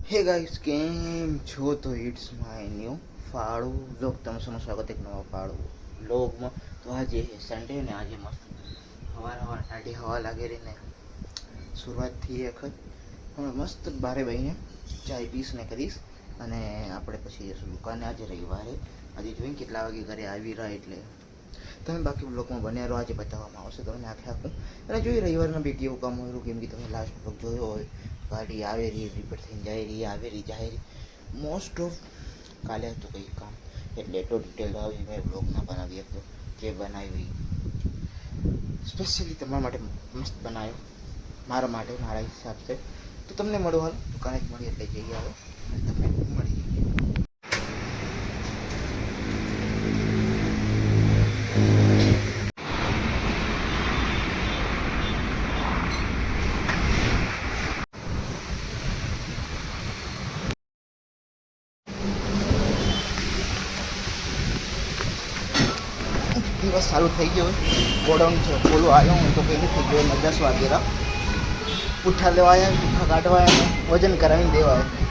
હે ગાઈસ, કેમ છો? તો ઇટ્સ માય ન્યૂ ફાળું બ્લોગ. તમે સૌનું સ્વાગત એક નવા ફાળું બ્લોગમાં. તો આજે સન્ડે ને આજે મસ્ત હવાર ટાઢી હવા લાગી રહીને શરૂઆત થઈ વખત હવે મસ્ત બારે બહીને ચાય પીસ ને કરીશ અને આપણે પછી જઈશું દુકાને. આજે રવિવારે આજે જોઈને કેટલા વાગે ઘરે આવી રહ્યા એટલે તમે બાકી બ્લોગમાં બન્યા રહો. આજે બતાવવામાં આવશે તમને આખે આખું અને જોઈ રવિવારના બી કેવું કામ હોય કેમ કે તમે લાસ્ટ બ્લોગ જોયો હોય. ગાડી આવે રહી રિપેર થઈને જાય રહી આવે રહી જાય રહી મોસ્ટ ઓફ કાલે હતું કંઈ કામ એટલે એટલો ડિટેલ આવી મેં બ્લોગ ના બનાવી શકતો. જે બનાવી સ્પેશિયલી તમારા માટે મસ્ત બનાવ્યો, મારા માટે મારા હિસાબથી. તો તમને મળો હાલ દુકાને જ મળી એટલે જઈ આવો અને તમને મળી. દિવસ ચાલુ થઈ ગયો ગોડાઉન છે ખોલું આવ્યો હું તો કંઈ થઈ ગયો 10 વાગેલા. પુઠ્ઠા લેવા આવ્યા, પુઠ્ઠા કાઢવા આવ્યા, વજન કરાવીને દેવા આવ્યા.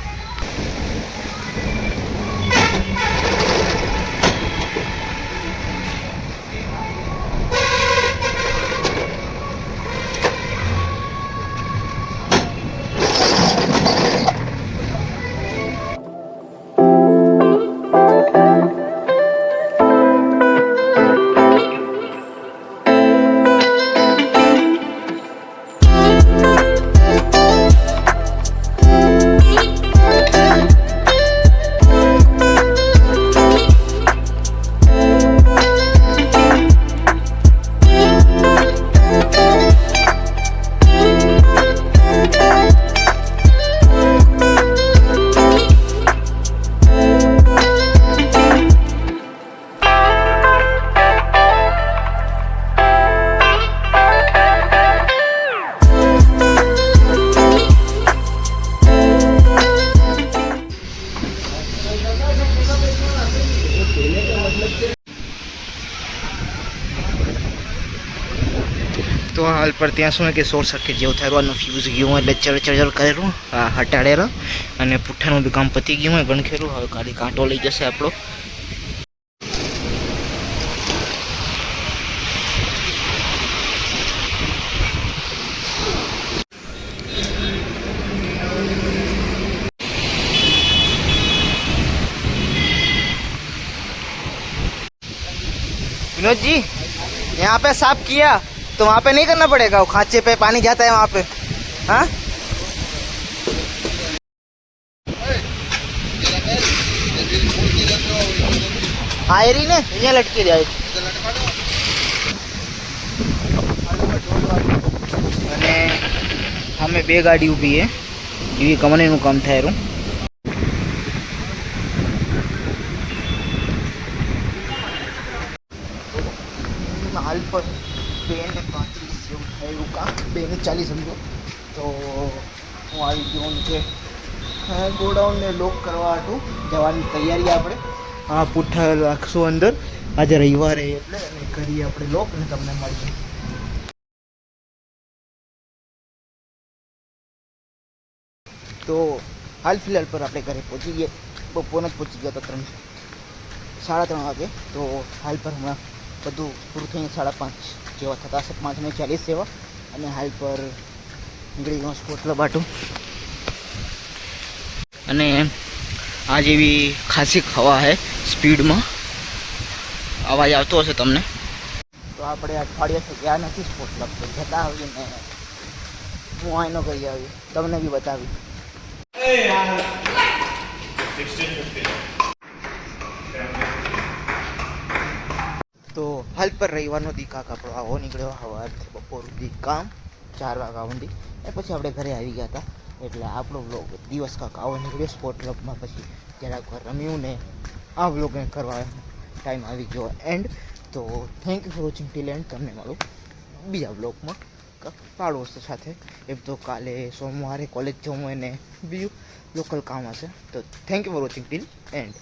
તો હાલ પર ત્યાં શું કે શોર્ટ સર્કિટ જેવું થવાનું ફ્યુઝ ગયું હોય એટલે ચરચર કરેલું હટાડેલો અને પુઠ્ઠાનું બી કામ પતી ગયું હોય ગણખેલું. હવે ખાલી કાંટો લઈ જશે આપણો. विनोद जी, यहाँ पे साफ किया तो वहाँ पे नहीं करना पड़ेगा, वो खांचे पे पानी जाता है वहाँ पे. हाँ आयरी ने અહીંયા લટકી જાય અને સામે બે ગાડી ઊભી છે એવી કંપનીનું કામ થાય રહ્યું. હાલ પર 2:35 જેવું થયું કામ, 2:40 સમજો. તો હું આવી ગયો છે ગોડાઉનને લોક કરવા હતું જવાની તૈયારી. આપણે હા પુઠ્ઠા રાખશું અંદર આજે રવિવારે એટલે અને કરીએ આપણે લોક અને તમને મળીએ. તો હાલ ફિલહાલ પર આપણે ઘરે પહોંચી ગયા, બપોરને જ પહોંચી ગયા હતા 3:30 વાગે. તો હાલ પર હમણાં બધું પૂરું થઈને 5:30 જેવા થતા હશે, 5:40 જેવા. અને હાલ પર નીકળી ગયો સ્પોર્ટ ક્લબ આટું. અને આ જેવી ખાસી હવા છે, સ્પીડમાં અવાજ આવતો હશે તમને. તો આપણે અઠવાડિયાથી ગયા નથી સ્પોર્ટ ક્લબ, તો જતા આવીને હું આઈનો કરી આવી તમને બી બતાવી. તો હાલ પર રવિવારનો દીકાક આપણો આવો નીકળ્યો સવારથી બપોર સુધી કામ 4 વાગ્યા સુધી. એ પછી આપણે ઘરે આવી ગયા હતા એટલે આપણો બ્લોગ દિવસ કાંક આવો નીકળ્યો સ્પોર્ટ ક્લબમાં. પછી જરાક રમ્યું ને આ બ્લોગને કરવા ટાઈમ આવી ગયો એન્ડ. તો thank you for watching till end. તમને મળું બીજા બ્લોગમાં ફાળો વસ્તુ સાથે. એમ તો કાલે સોમવારે કોલેજ જવું હોય ને બીજું લોકલ કામ હશે. તો thank you for watching till and.